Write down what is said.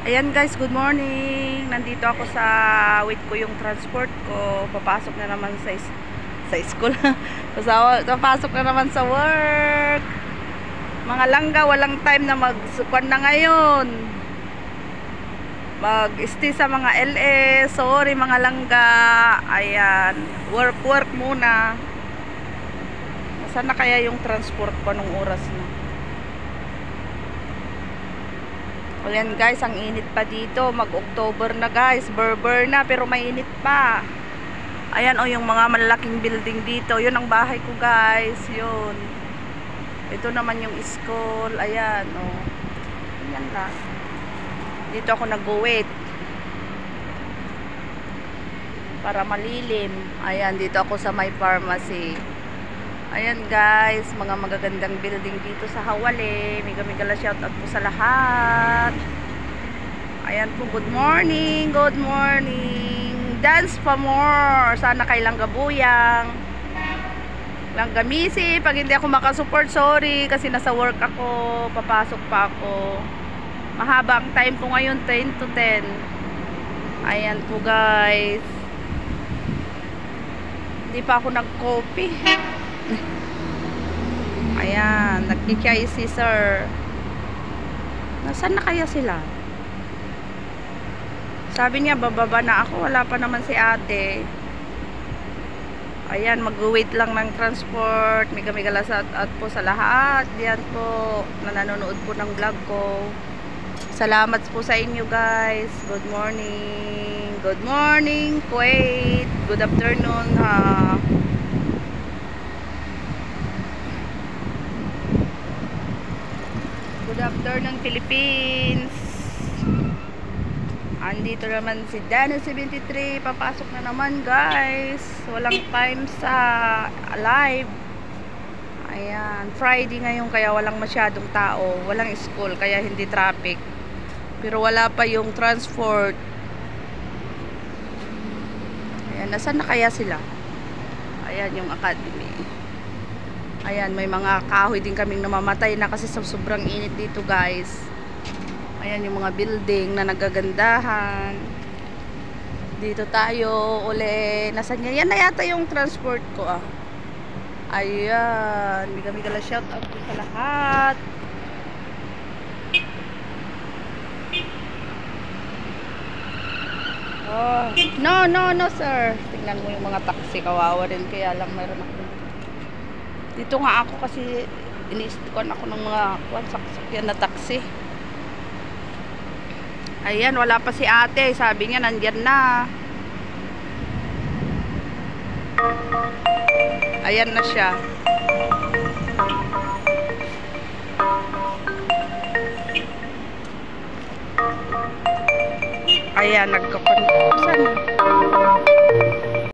Ayan guys, good morning. Nandito ako sa wait ko yung transport ko. Papasok na naman sa school. Papasok na naman sa work. Mga langga, walang time na magsukan na ngayon. Mag-stay sa mga LS. Sorry mga langga. Ayan, work muna. Nasaan na kaya yung transport ko nung oras na? Ayan guys, ang init pa dito. Mag-October na guys. Berber na pero mainit pa. Ayan o yung mga malaking building dito. Yun ang bahay ko guys. Yun. Ito naman yung school. Ayan o. Ayan lang. Dito ako nag-wait. Para malilim. Ayan, dito ako sa may pharmacy. Ayan guys, mga magagandang building dito sa Hawale. Mega shoutout po sa lahat. Ayan po, good morning. Good morning. Dance pa more. Sana kay Langga Buyang. Langga Misi. Pag hindi ako makasupport, sorry. Kasi nasa work ako. Papasok pa ako. Mahaba ang time ko ngayon, 10 to 10. Ayan po guys. Hindi pa ako nag-copy. Ayan, nagkikiyay si sir. Nasaan na kaya sila? Sabi niya bababa na ako, wala pa naman si ate. Ayan, mag-wait lang ng transport. Mega lasat at po sa lahat. Diyan po, na nanonood po ng vlog ko. Salamat po sa inyo guys. Good morning. Good morning, Kuwait. Good afternoon ha. Good afternoon Philippines. Andito naman si Dano73. Papasok na naman guys. Walang time sa live. Ayan, Friday ngayon kaya walang masyadong tao. Walang school kaya hindi traffic. Pero wala pa yung transport. Ayan, nasaan na kaya sila? Ayan yung academy. Ayan, may mga kahoy din kaming namamatay na kasi sa sobrang init dito guys. Ayan yung mga building na nagagandahan. Dito tayo uli. Nasaan yan? Yan na yata yung transport ko ah. Ayan. Mega shout out po sa lahat. Oh. No sir. Tingnan mo yung mga taxi. Kawawa rin. Kaya lang mayroon ako. Dito nga ako kasi iniistukan ako ng mga sakyan na taxi. Ayan, wala pa si ate. Sabi niya, nandyan na. Ayan na siya. Ayan, nagkakonfusan.